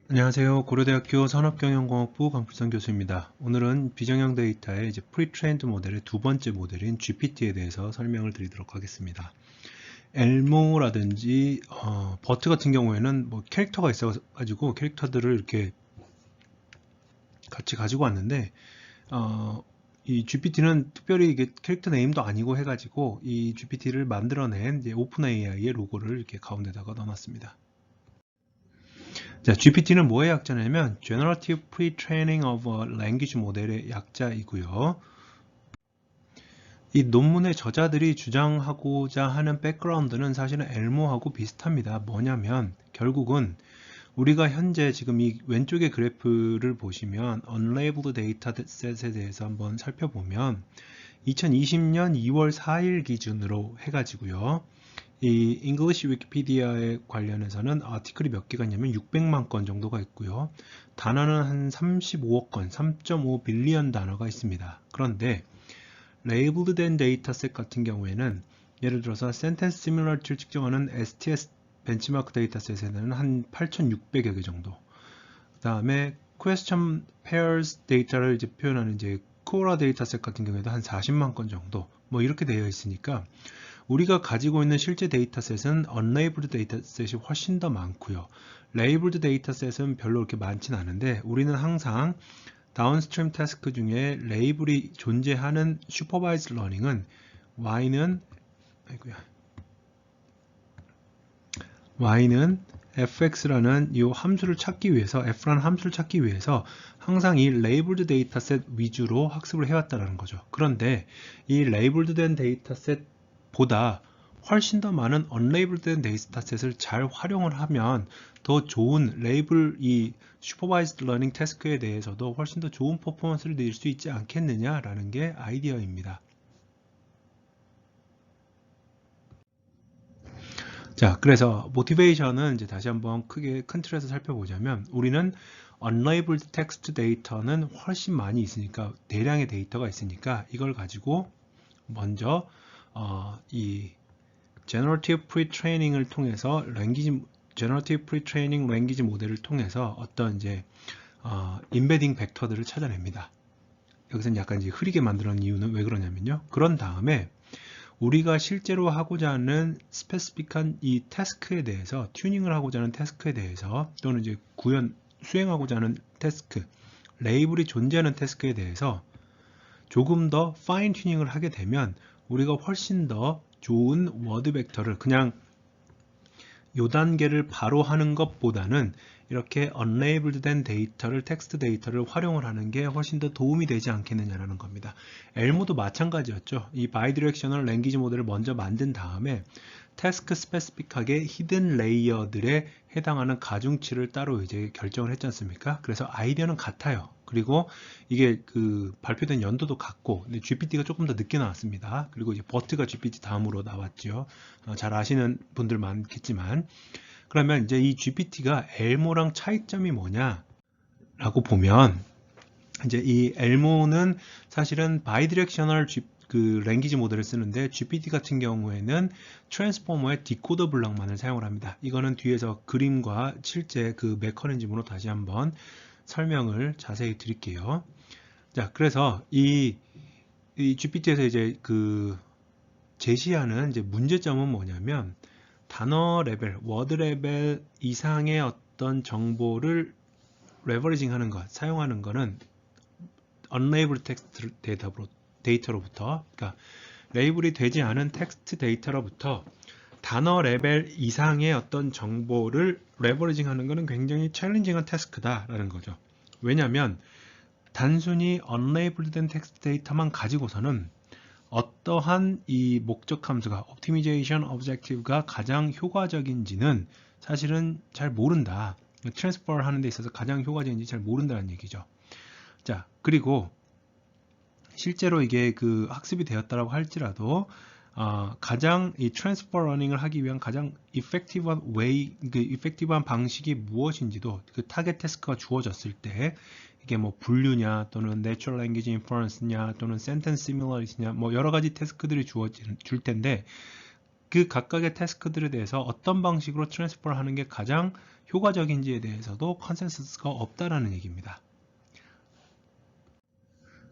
안녕하세요. 고려대학교 산업경영공학부 강필성 교수입니다. 오늘은 비정형 데이터의 프리트레인드 모델의 두 번째 모델인 GPT에 대해서 설명을 드리도록 하겠습니다. 엘모라든지 버트 같은 경우에는 캐릭터가 있어가지고 캐릭터들을 이렇게 같이 가지고 왔는데 이 GPT는 특별히 이게 캐릭터 네임도 아니고 해가지고 이 GPT를 만들어낸 오픈 AI의 로고를 이렇게 가운데다가 넣어놨습니다. 자, GPT는 뭐의 약자냐면 Generative Pre-training of a Language 모델의 약자이고요. 이 논문의 저자들이 주장하고자 하는 백그라운드는 사실은 엘모하고 비슷합니다. 뭐냐면 결국은 우리가 현재 지금 이 왼쪽의 그래프를 보시면 Unlabeled Dataset에 대해서 한번 살펴보면 2020년 2월 4일 기준으로 해가지고요. 이 English 위키피디아에 관련해서는 아티클이 몇 개가 있냐면 600만 건 정도가 있고요. 단어는 한 35억 건, 3.5 빌리언 단어가 있습니다. 그런데 Labeled 된 데이터셋 같은 경우에는 예를 들어서 Sentence Similarity를 측정하는 STS 벤치마크 데이터셋에는 한 8,600여 개 정도. 그 다음에 Question Pairs 데이터를 이제 표현하는 Quora 데이터셋 같은 경우에도 한 40만 건 정도. 이렇게 되어 있으니까 우리가 가지고 있는 실제 데이터셋은 unlabeled 데이터셋이 훨씬 더 많고요. labeled 데이터셋은 별로 그렇게 많지는 않은데 우리는 항상 다운스트림 태스크 중에 레이블이 존재하는 슈퍼바이즈 러닝은 y는 fx라는 이 함수를 찾기 위해서 f라는 함수를 찾기 위해서 항상 이 레이블드 데이터셋 위주로 학습을 해왔다는 거죠. 그런데 이 레이블드 된 데이터셋보다 훨씬 더 많은 언레이블드 된 데이터셋을 잘 활용을 하면 더 좋은 레이블 이 슈퍼바이즈드 러닝 태스크에 대해서도 훨씬 더 좋은 퍼포먼스를 낼 수 있지 않겠느냐라는 게 아이디어입니다. 자, 그래서 모티베이션은 이제 다시 한번 크게 큰 틀에서 살펴보자면 우리는 unlabeled text 데이터는 훨씬 많이 있으니까 대량의 데이터가 있으니까 이걸 가지고 먼저 이 generative pre-training을 통해서 generative pre-training language 모델을 통해서 어떤 embedding 벡터들을 찾아냅니다. 여기서는 약간 흐리게 만들어놓은 이유는 왜 그러냐면요. 그런 다음에 우리가 실제로 하고자 하는 스페시픽한 이 태스크에 대해서 튜닝을 하고자 하는 태스크에 대해서 또는 수행하고자 하는 태스크, 레이블이 존재하는 태스크에 대해서 조금 더 파인 튜닝을 하게 되면 우리가 훨씬 더 좋은 워드 벡터를 그냥 요 단계를 바로 하는 것보다는 이렇게 unlabeled 된 데이터를 텍스트 데이터를 활용을 하는 게 훨씬 더 도움이 되지 않겠느냐라는 겁니다. 엘모도 마찬가지였죠. 이 바이디렉셔널 랭귀지 모델을 먼저 만든 다음에 태스크 스페시픽하게 히든 레이어들에 해당하는 가중치를 따로 이제 결정을 했지 않습니까? 그래서 아이디어는 같아요. 그리고 이게 발표된 연도도 같고, 근데 GPT가 조금 더 늦게 나왔습니다. 그리고 이제 버트가 GPT 다음으로 나왔죠. 잘 아시는 분들 많겠지만, 그러면 이제 이 GPT가 엘모랑 차이점이 뭐냐라고 보면, 이제 이 엘모는 사실은 바이디렉셔널 랭귀지 모델을 쓰는데 GPT 같은 경우에는 트랜스포머의 디코더 블럭만을 사용을 합니다. 이거는 뒤에서 그림과 실제 메커니즘으로 다시 한번 설명을 자세히 드릴게요. 자, 그래서 이 GPT에서 제시하는 문제점은 뭐냐면 단어 레벨, 워드 레벨 이상의 어떤 정보를 레버리징 하는 것, 사용하는 것은 unlabeled 텍스트 데이터로부터, 그러니까 레이블이 되지 않은 텍스트 데이터로부터 단어 레벨 이상의 어떤 정보를 레버리징 하는 것은 굉장히 챌린징한 태스크다라는 거죠. 왜냐하면 단순히 unlabeled 된 텍스트 데이터만 가지고서는 어떠한 이 목적 함수가 optimization objective가 가장 효과적인지는 사실은 잘 모른다. 트랜스퍼를 하는 데 있어서 가장 효과적인지 잘 모른다는 얘기죠. 자, 그리고 실제로 이게 학습이 되었다라고 할지라도 가장 이 트랜스퍼 러닝을 하기 위한 가장 이펙티브한 이펙티브한 방식이 무엇인지도 타겟 태스크가 주어졌을 때 이게 분류냐 또는 내추럴 랭귀지 인퍼런스냐 또는 센텐스 시뮬러리티냐 여러 가지 태스크들이 줄 텐데 그 각각의 태스크들에 대해서 어떤 방식으로 트랜스퍼를 하는 게 가장 효과적인지에 대해서도 컨센서스가 없다라는 얘기입니다.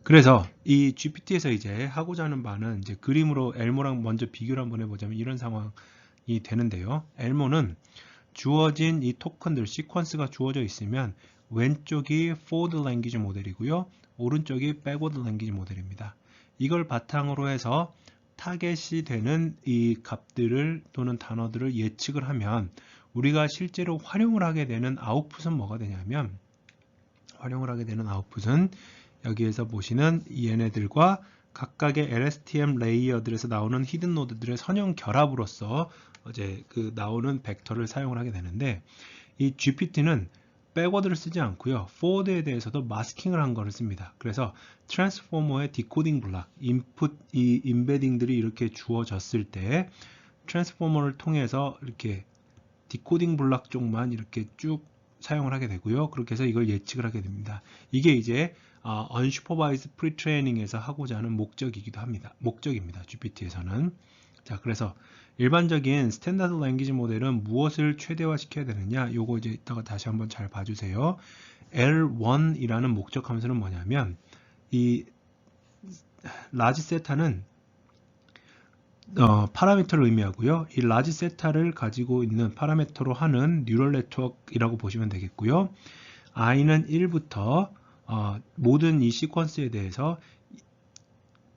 그래서 이 GPT에서 이제 하고자 하는 바는 이제 그림으로 엘모랑 먼저 비교를 한번 해보자면 이런 상황이 되는데요. 엘모는 주어진 이 토큰들, 시퀀스가 주어져 있으면 왼쪽이 forward language 모델이고요. 오른쪽이 backward language 모델입니다. 이걸 바탕으로 해서 타겟이 되는 이 값들을 또는 단어들을 예측을 하면 우리가 실제로 활용을 하게 되는 아웃풋은 뭐가 되냐면 여기에서 보시는 얘네들과 각각의 LSTM 레이어들에서 나오는 히든 노드들의 선형 결합으로서 이제 그 나오는 벡터를 사용을 하게 되는데 이 GPT는 백워드를 쓰지 않고요. 포워드에 대해서도 마스킹을 한 거를 씁니다. 그래서 트랜스포머의 디코딩 블락, 인풋 이 임베딩들이 이렇게 주어졌을 때 트랜스포머를 통해서 이렇게 디코딩 블락 쪽만 이렇게 쭉 사용을 하게 되고요. 그렇게 해서 이걸 예측을 하게 됩니다. 이게 이제 unsupervised pre-training에서 하고자 하는 목적입니다. GPT에서는. 자, 그래서 일반적인 스탠다드 랭귀지 모델은 무엇을 최대화시켜야 되느냐? 요거 이제 이따가 다시 한번 잘 봐주세요. L1이라는 목적 함수는 뭐냐면 이 라지 세타는 파라미터를 의미하고요. 이 라지 세타를 가지고 있는 파라미터로 하는 뉴럴 네트워크이라고 보시면 되겠고요. i는 1부터 모든 이 시퀀스에 대해서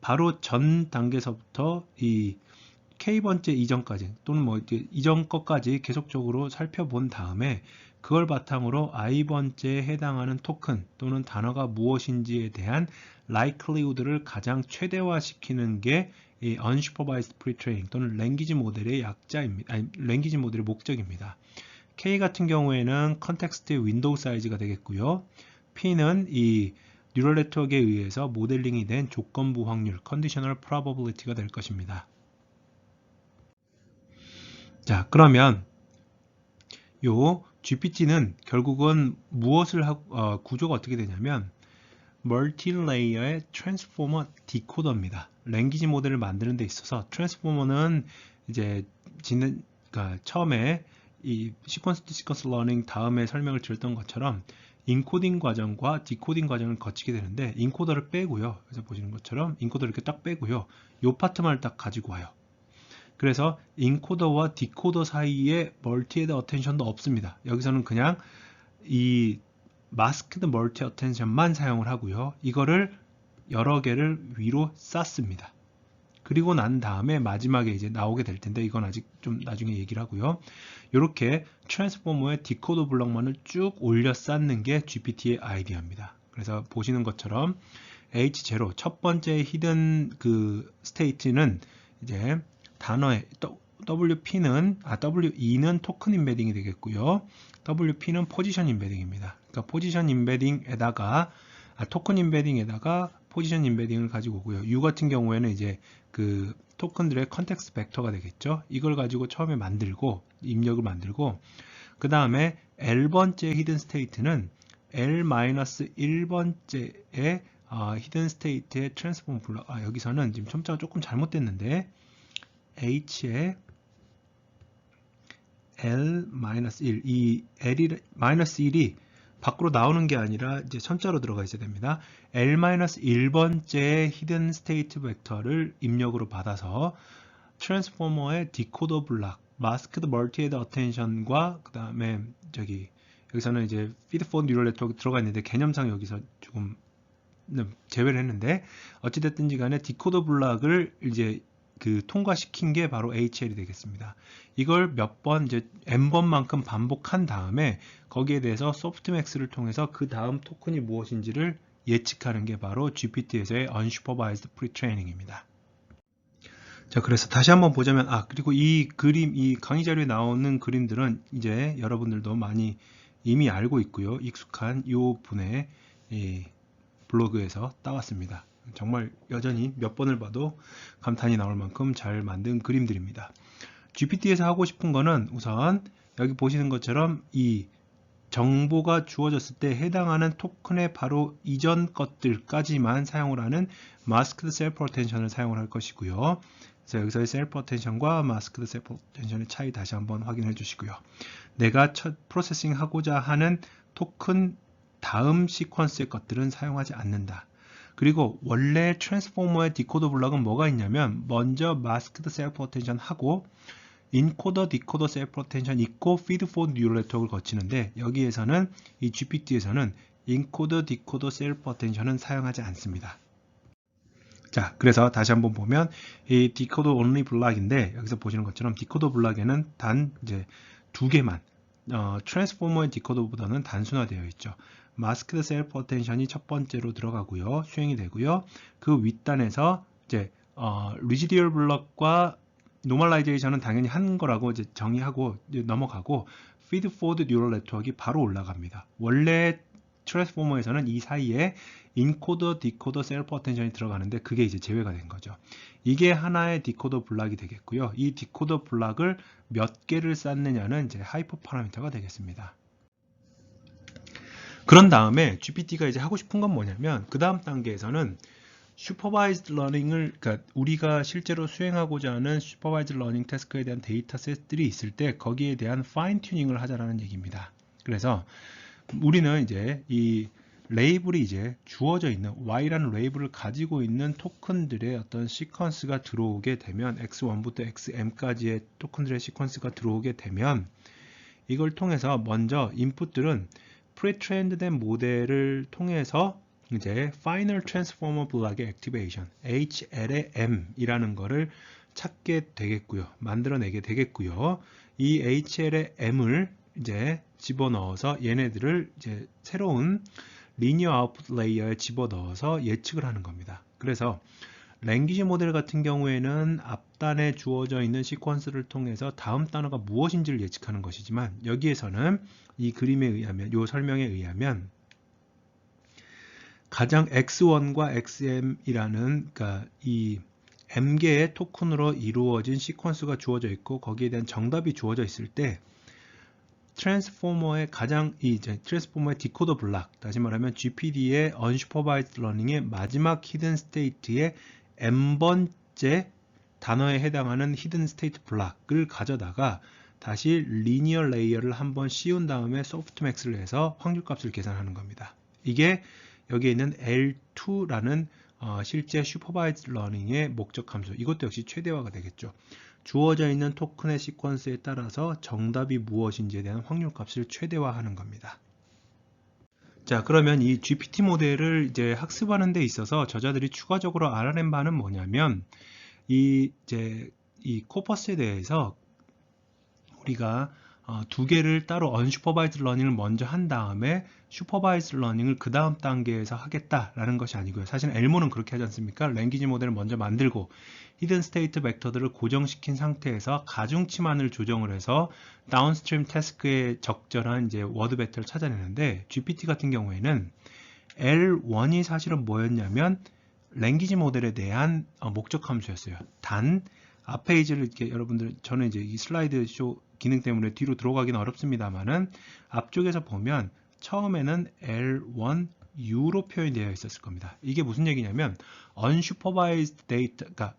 바로 전 단계에서부터 이 K번째 이전까지 또는 뭐 이전 것까지 계속적으로 살펴본 다음에 그걸 바탕으로 I번째에 해당하는 토큰 또는 단어가 무엇인지에 대한 likelihood를 가장 최대화시키는 게 이 unsupervised pre-training 또는 랭귀지 모델의 랭귀지 모델의 목적입니다. K 같은 경우에는 컨텍스트의 윈도우 사이즈가 되겠고요. P는 이 뉴럴 네트워크에 의해서 모델링이 된 조건부 확률 conditional probability가 될 것입니다. 자, 그러면 요 GPT는 결국은 무엇을 구조가 어떻게 되냐면 멀티레이어의 트랜스포머 디코더입니다. 랭귀지 모델을 만드는 데 있어서 트랜스포머는 이제 그러니까 처음에 이 시퀀스 투 시퀀스 러닝 다음에 설명을 드렸던 것처럼 인코딩 과정과 디코딩 과정을 거치게 되는데 인코더를 빼고요. 그래서 보시는 것처럼 인코더를 이렇게 딱 빼고요. 요 파트만 딱 가지고 와요. 그래서 인코더와 디코더 사이에 멀티헤드 어텐션도 없습니다. 여기서는 그냥 이 마스크드 멀티 어텐션만 사용을 하고요. 이거를 여러 개를 위로 쌌습니다. 그리고 난 다음에 마지막에 이제 나오게 될 텐데 이건 아직 좀 나중에 얘기를 하고요. 이렇게 트랜스포머의 디코더 블럭만을 쭉 올려 쌓는 게 GPT의 아이디어입니다. 그래서 보시는 것처럼 H0 첫 번째 히든 그 스테이트는 이제 단어의 WE는 토큰 임베딩이 되겠고요. WP는 포지션 임베딩입니다. 그러니까 포지션 임베딩에다가 토큰 임베딩에다가 포지션 임베딩을 가지고 오고요. U 같은 경우에는 이제 그 토큰들의 컨텍스트 벡터가 되겠죠. 이걸 가지고 처음에 만들고 입력을 만들고 그 다음에 L번째 히든 스테이트는 L-1번째의 히든 스테이트의 트랜스포머 블록 여기서는 지금 첨자가 조금 잘못됐는데 H에 L-1 이 L-1이 밖으로 나오는 게 아니라 이제 천자로 들어가 있어야 됩니다. L-1번째 히든 스테이트 벡터를 입력으로 받아서 트랜스포머의 디코더 블락, 마스크드 멀티헤드 어텐션과 그 다음에 여기서는 이제 피드 포워드 뉴럴 네트워크 들어가 있는데 개념상 여기서 조금 제외를 했는데 어찌됐든지 간에 디코더 블락을 이제 그 통과시킨 게 바로 HL이 되겠습니다. 이걸 몇 번 이제 n번만큼 반복한 다음에 거기에 대해서 소프트맥스를 통해서 그 다음 토큰이 무엇인지를 예측하는 게 바로 GPT에서의 unsupervised pre-training입니다. 자, 그래서 다시 한번 보자면 그리고 이 그림, 이 강의 자료에 나오는 그림들은 이제 여러분들도 많이 이미 알고 있고요. 익숙한 이 분의 이 블로그에서 따왔습니다. 정말 여전히 몇 번을 봐도 감탄이 나올 만큼 잘 만든 그림들입니다. GPT에서 하고 싶은 거는 우선 여기 보시는 것처럼 이 정보가 주어졌을 때 해당하는 토큰의 바로 이전 것들까지만 사용을 하는 마스크드 셀프 어텐션을 사용을 할 것이고요. 그래서 여기서의 셀프 어텐션과 마스크드 셀프 어텐션의 차이 다시 한번 확인해 주시고요. 내가 첫 프로세싱 하고자 하는 토큰 다음 시퀀스의 것들은 사용하지 않는다. 그리고 원래 트랜스포머의 디코더 블럭은 뭐가 있냐면 먼저 마스크드 셀프 어텐션 하고 인코더, 디코더, 셀프 어텐션 있고 피드 포워드 뉴럴 네트워크를 거치는데 여기에서는 이 GPT에서는 인코더, 디코더, 셀프 어텐션은 사용하지 않습니다. 자, 그래서 다시 한번 보면 이 디코더 only 블락인데 여기서 보시는 것처럼 디코더 블락에는 단 이제 두 개만 트랜스포머의 디코더보다는 단순화되어 있죠. 마스크드 셀프 어텐션이 첫 번째로 들어가고요. 수행이 되고요. 그 윗단에서 이제 리지디얼 블럭과 노멀라이제이션은 당연히 한 거라고 이제 정의하고 이제 넘어가고 피드 포워드 뉴럴 네트워크가 바로 올라갑니다. 원래 트랜스포머에서는 이 사이에 인코더, 디코더, 셀프 어텐션이 들어가는데 그게 이제 제외가 된 거죠. 이게 하나의 디코더 블락이 되겠고요. 이 디코더 블락을 몇 개를 쌓느냐는 이제 하이퍼 파라미터가 되겠습니다. 그런 다음에 GPT가 이제 하고 싶은 건 뭐냐면 그 다음 단계에서는 슈퍼바이즈드 러닝을, 그러니까 우리가 실제로 수행하고자 하는 슈퍼바이즈드 러닝 태스크에 대한 데이터셋들이 있을 때 거기에 대한 파인 튜닝을 하자라는 얘기입니다. 그래서 우리는 이제 이 레이블이 이제 주어져 있는 Y라는 레이블을 가지고 있는 토큰들의 어떤 시퀀스가 들어오게 되면 X1부터 XM까지의 토큰들의 시퀀스가 들어오게 되면 이걸 통해서 먼저 인풋들은 프리트레인드된 모델을 통해서 이제 Final Transformer Block의 Activation HLM이라는 거를 찾게 되겠고요. 만들어내게 되겠고요. 이 HL의 M을 이제 집어넣어서 얘네들을 이제 새로운 리니어 아웃풋 레이어에 집어넣어서 예측을 하는 겁니다. 그래서 랭귀지 모델 같은 경우에는 앞단에 주어져 있는 시퀀스를 통해서 다음 단어가 무엇인지를 예측하는 것이지만 여기에서는 이 그림에 의하면, 이 설명에 의하면 가장 X1과 XM이라는 그러니까 이 M개의 토큰으로 이루어진 시퀀스가 주어져 있고 거기에 대한 정답이 주어져 있을 때 트랜스포머의 이제 트랜스포머의 디코더 블락, 다시 말하면 GPD의 unsupervised learning의 마지막 히든 스테이트의 n번째 단어에 해당하는 히든 스테이트 블락을 가져다가 다시 리니어 레이어를 한번 씌운 다음에 소프트맥스를 해서 확률값을 계산하는 겁니다. 이게 여기에 있는 L2라는 실제 슈퍼바이즈드 러닝의 목적 함수, 이것도 역시 최대화가 되겠죠. 주어져 있는 토큰의 시퀀스에 따라서 정답이 무엇인지에 대한 확률값을 최대화하는 겁니다. 자, 그러면 이 GPT 모델을 이제 학습하는 데 있어서 저자들이 추가적으로 알아낸 바는 뭐냐면 이 코퍼스에 대해서 우리가 두 개를 따로 unsupervised learning을 먼저 한 다음에 supervised learning을 그 다음 단계에서 하겠다라는 것이 아니고요. 사실 엘모는 그렇게 하지 않습니까? 랭귀지 모델을 먼저 만들고 히든 스테이트 벡터들을 고정시킨 상태에서 가중치만을 조정을 해서 다운스트림 태스크에 적절한 이제 워드 배터를 찾아내는데 GPT 같은 경우에는 L1이 사실은 뭐였냐면 랭귀지 모델에 대한 목적 함수였어요. 단 앞 페이지를 이렇게 여러분들, 저는 이제 이 슬라이드 쇼 기능 때문에 뒤로 들어가기는 어렵습니다만은 앞쪽에서 보면 처음에는 L1U로 표현되어 있었을 겁니다. 이게 무슨 얘기냐면 unsupervised data, 그러니까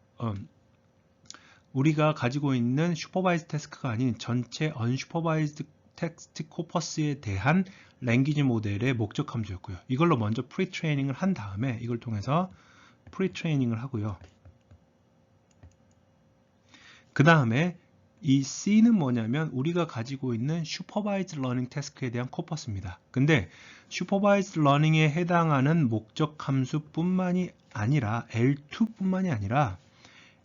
우리가 가지고 있는 슈퍼바이즈 태스크가 아닌 전체 unsupervised 텍스트 코퍼스에 대한 랭귀지 모델의 목적 함수였고요. 이걸로 먼저 프리트레이닝을 한 다음에 이걸 통해서 프리트레이닝을 하고요. 그 다음에 이 C는 뭐냐면 우리가 가지고 있는 슈퍼바이즈 러닝 태스크에 대한 코퍼스입니다. 근데 슈퍼바이즈 러닝에 해당하는 목적 함수뿐만이 아니라 L2뿐만이 아니라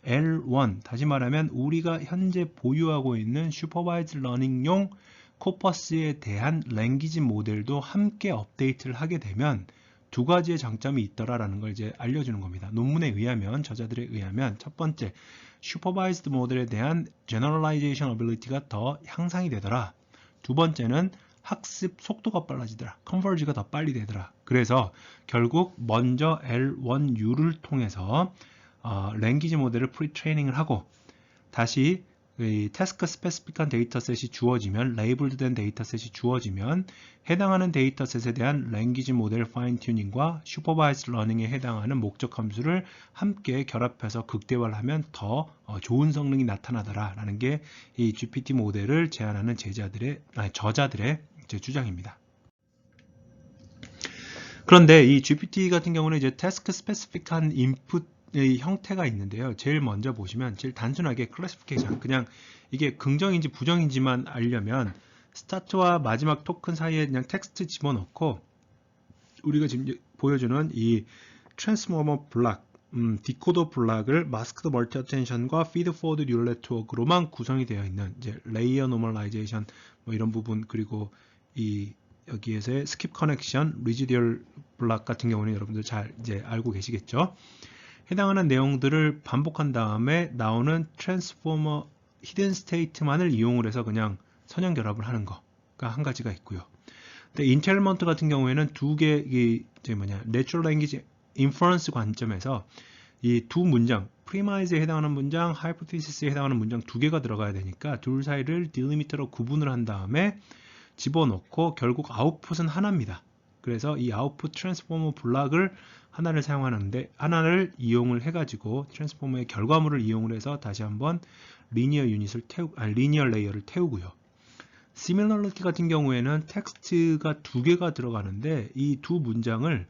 L1, 다시 말하면 우리가 현재 보유하고 있는 슈퍼바이즈 러닝용 코퍼스에 대한 랭귀지 모델도 함께 업데이트를 하게 되면 두 가지의 장점이 있더라라는 걸 이제 알려주는 겁니다. 논문에 의하면, 저자들에 의하면 첫 번째, 슈퍼바이즈드 모델에 대한 generalization ability가 더 향상이 되더라. 두 번째는 학습 속도가 빨라지더라. 컨버지가 더 빨리 되더라. 그래서 결국 먼저 L1U를 통해서 랭귀지 모델을 프리트레이닝을 하고 다시 이 태스크 스페시픽한 데이터셋이 주어지면, 레이블드 된 데이터셋이 주어지면 해당하는 데이터셋에 대한 랭귀지 모델 파인 튜닝과 슈퍼바이즈 러닝에 해당하는 목적 함수를 함께 결합해서 극대화를 하면 더 좋은 성능이 나타나더라라는 게 이 GPT 모델을 제안하는 저자들의 주장입니다. 그런데 이 GPT 같은 경우는 이제 태스크 스페시픽한 인풋의 형태가 있는데요. 제일 먼저 보시면 제일 단순하게 클래시피케이션, 그냥 이게 긍정인지 부정인지만 알려면 스타트와 마지막 토큰 사이에 그냥 텍스트 집어넣고 우리가 지금 보여주는 이 트랜스포머 블락, 디코더 블락을 마스크드 멀티 어텐션과 피드 포워드 뉴럴 네트워크로만 구성이 되어 있는 이제 레이어 노멀라이제이션 뭐 이런 부분, 그리고 이 여기에서의 스킵 커넥션, 리지디얼 블락 같은 경우는 여러분들 잘 이제 알고 계시겠죠. 해당하는 내용들을 반복한 다음에 나오는 트랜스포머 히든 스테이트만을 이용을 해서 그냥 선형 결합을 하는 거가 한 가지가 있고요. 근데 인텔먼트 같은 경우에는 두 개, 내추럴 랭귀지 인퍼런스 관점에서 이 두 문장, 프리마이즈에 해당하는 문장, 하이포테시스에 해당하는 문장 두 개가 들어가야 되니까 둘 사이를 딜리미터로 구분을 한 다음에 집어넣고 결국 아웃풋은 하나입니다. 그래서 이 아웃풋 트랜스포머 블락을 하나를 사용하는데, 하나를 이용을 해가지고 트랜스포머의 결과물을 이용을 해서 다시 한번 리니어 레이어를 태우고요. 시밀러리티 같은 경우에는 텍스트가 두 개가 들어가는데 이 두 문장을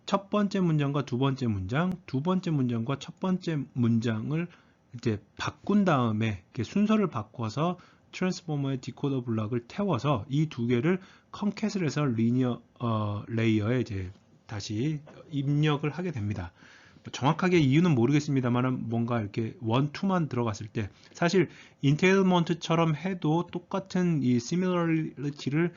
첫 번째 문장과 두 번째 문장, 두 번째 문장과 첫 번째 문장을 이제 바꾼 다음에 이렇게 순서를 바꿔서 트랜스포머의 디코더 블락을 태워서 이 두 개를 컨캣을 해서 리니어 레이어에 이제 다시 입력을 하게 됩니다. 정확하게 이유는 모르겠습니다만 뭔가 이렇게 원투만 들어갔을 때 사실 인테일먼트처럼 해도 똑같은 이 시밀러리티를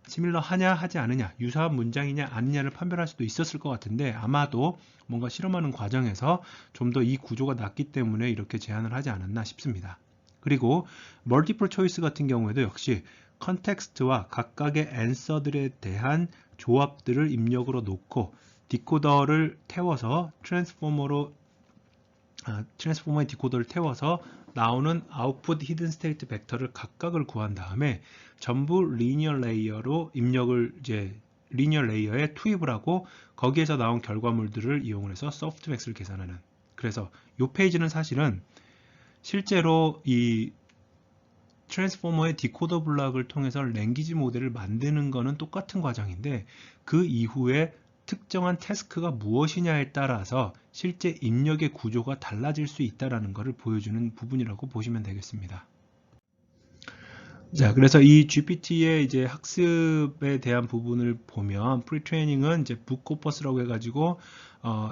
시밀러하냐 하지 않느냐, 유사한 문장이냐 아니냐를 판별할 수도 있었을 것 같은데 아마도 뭔가 실험하는 과정에서 좀 더 이 구조가 낫기 때문에 이렇게 제안을 하지 않았나 싶습니다. 그리고 멀티플 초이스 같은 경우에도 역시 컨텍스트와 각각의 앤서들에 대한 조합들을 입력으로 놓고 디코더를 태워서 트랜스포머의 디코더를 태워서 나오는 아웃풋 히든 스테이트 벡터를 각각을 구한 다음에 전부 리니어 레이어로 입력을 이제 리니어 레이어에 투입을 하고 거기에서 나온 결과물들을 이용을 해서 소프트맥스를 계산하는. 그래서 이 페이지는 사실은 실제로 이 트랜스포머의 디코더 블락을 통해서 랭귀지 모델을 만드는 거는 똑같은 과정인데 그 이후에 특정한 태스크가 무엇이냐에 따라서 실제 입력의 구조가 달라질 수 있다는 것을 보여주는 부분이라고 보시면 되겠습니다. 자, 그래서 이 GPT의 이제 학습에 대한 부분을 보면 프리트레이닝은 이제 북코퍼스라고 해가지고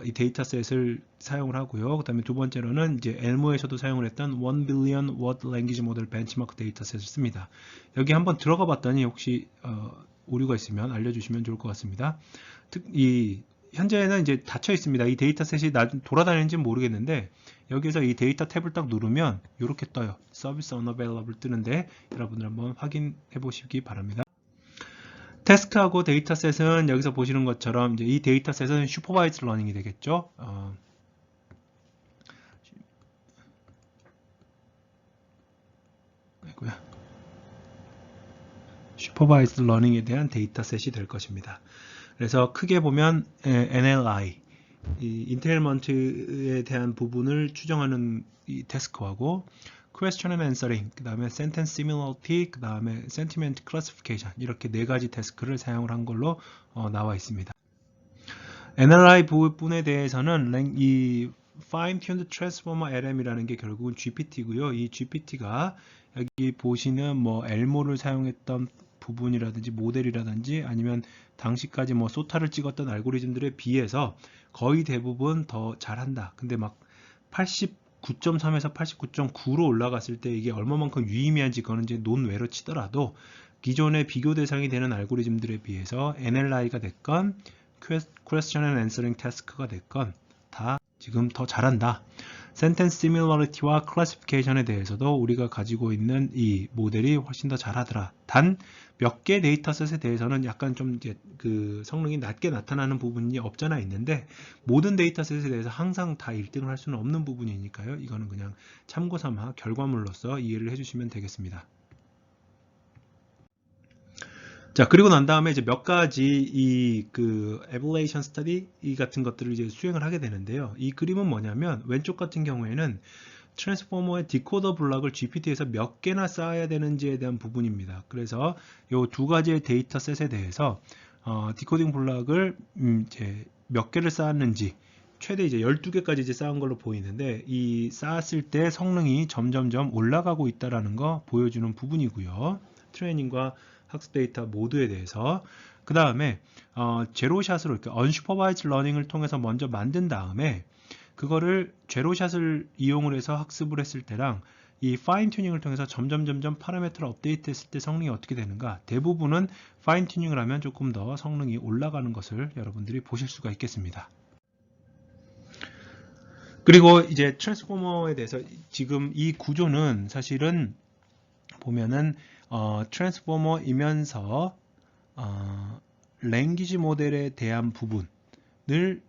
이 데이터셋을 사용을 하고요. 그 다음에 두 번째로는 이제 엘모에서도 사용을 했던 1 billion word language model benchmark 데이터셋을 씁니다. 여기 한번 들어가 봤더니 혹시 오류가 있으면 알려주시면 좋을 것 같습니다. 현재는 이제 닫혀 있습니다. 이 데이터셋이 돌아다니는지는 모르겠는데 여기서 이 데이터 탭을 딱 누르면 이렇게 떠요. 서비스 unavailable 뜨는데 여러분들 한번 확인해 보시기 바랍니다. 태스크하고 데이터셋은 여기서 보시는 것처럼 이제 이 데이터셋은 슈퍼바이즈 러닝이 되겠죠. 슈퍼바이즈 러닝에 대한 데이터셋이 될 것입니다. 그래서 크게 보면 NLI, 인테일먼트에 대한 부분을 추정하는 이 태스크하고 Question and Answering, 그 다음에 Sentence Similarity, 그 다음에 Sentiment Classification 이렇게 네 가지 태스크를 사용을 한 걸로 나와 있습니다. NLI 부분에 대해서는 이 Fine-Tuned Transformer LM이라는 게 결국은 GPT고요. 이 GPT가 여기 보시는 뭐 엘모를 사용했던 부분이라든지 모델이라든지 아니면 당시까지 뭐 소타를 찍었던 알고리즘들에 비해서 거의 대부분 더 잘한다. 근데 막 89.3에서 89.9로 올라갔을 때 이게 얼마만큼 유의미한지 그거는 이제 논외로 치더라도 기존의 비교 대상이 되는 알고리즘들에 비해서 NLI가 됐건 Question and Answering Task가 됐건 다 지금 더 잘한다. Sentence Similarity와 Classification에 대해서도 우리가 가지고 있는 이 모델이 훨씬 더 잘하더라. 단 몇 개 데이터셋에 대해서는 약간 좀 이제 그 성능이 낮게 나타나는 부분이 없잖아 있는데 모든 데이터셋에 대해서 항상 다 1등을 할 수는 없는 부분이니까요. 이거는 그냥 참고 삼아 결과물로서 이해를 해주시면 되겠습니다. 자, 그리고 난 다음에 이제 몇 가지 이 그 evaluation study 이 같은 것들을 이제 수행을 하게 되는데요. 이 그림은 뭐냐면 왼쪽 같은 경우에는 트랜스포머의 디코더 블록을 GPT에서 몇 개나 쌓아야 되는지에 대한 부분입니다. 그래서 이 두 가지의 데이터셋에 대해서 디코딩 블록을 이제 몇 개를 쌓았는지 최대 이제 12개까지 이제 쌓은 걸로 보이는데 이 쌓았을 때 성능이 점점점 올라가고 있다라는 거 보여주는 부분이고요. 트레이닝과 학습 데이터 모두에 대해서 그 다음에 제로샷으로 이렇게 unsupervised learning을 통해서 먼저 만든 다음에 그거를 제로샷을 이용을 해서 학습을 했을 때랑 이 파인 튜닝을 통해서 점점 파라미터를 업데이트했을 때 성능이 어떻게 되는가, 대부분은 파인 튜닝을 하면 조금 더 성능이 올라가는 것을 여러분들이 보실 수가 있겠습니다. 그리고 이제 트랜스포머에 대해서 지금 이 구조는 사실은 보면은 트랜스포머이면서 랭귀지 모델에 대한 부분을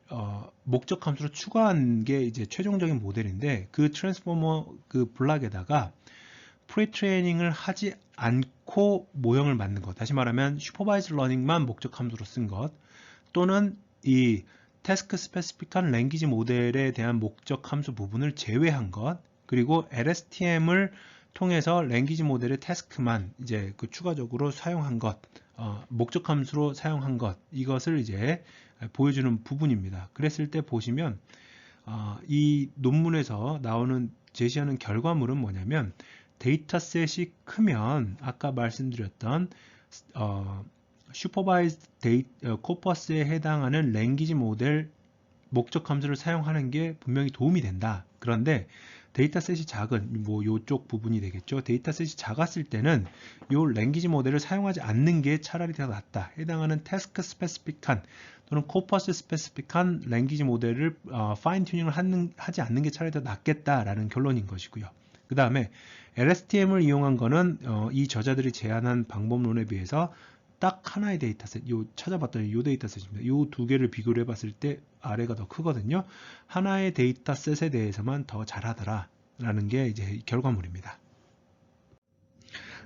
목적 함수로 추가한 게 이제 최종적인 모델인데 그 트랜스포머 그 블록에다가 프리트레이닝을 하지 않고 모형을 만든 것, 다시 말하면 슈퍼바이즈 러닝만 목적 함수로 쓴 것, 또는 이 태스크 스페시픽한 랭귀지 모델에 대한 목적 함수 부분을 제외한 것, 그리고 LSTM을 통해서 랭귀지 모델의 태스크만 이제 그 추가적으로 사용한 것, 목적 함수로 사용한 것, 이것을 이제 보여주는 부분입니다. 그랬을 때 보시면 이 논문에서 나오는 제시하는 결과물은 뭐냐면 데이터셋이 크면 아까 말씀드렸던 슈퍼바이즈드 코퍼스에 해당하는 랭귀지 모델 목적 함수를 사용하는 게 분명히 도움이 된다. 그런데 데이터셋이 작은 뭐 요쪽 부분이 되겠죠. 데이터셋이 작았을 때는 요 랭귀지 모델을 사용하지 않는 게 차라리 더 낫다. 해당하는 태스크 스페시픽한 또는 코퍼스 스페시픽한 랭귀지 모델을 파인 튜닝을 하지 않는 게 차라리 더 낫겠다라는 결론인 것이고요. 그 다음에 LSTM을 이용한 거는 이 저자들이 제안한 방법론에 비해서 딱 하나의 데이터셋, 요 찾아봤더니 요 데이터셋입니다. 요 두 개를 비교를 해봤을 때 아래가 더 크거든요. 하나의 데이터셋에 대해서만 더 잘하더라 라는 게 이제 결과물입니다.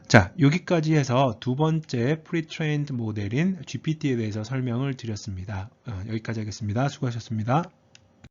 자, 여기까지 해서 두 번째 프리트레인드 모델인 GPT에 대해서 설명을 드렸습니다. 여기까지 하겠습니다. 수고하셨습니다.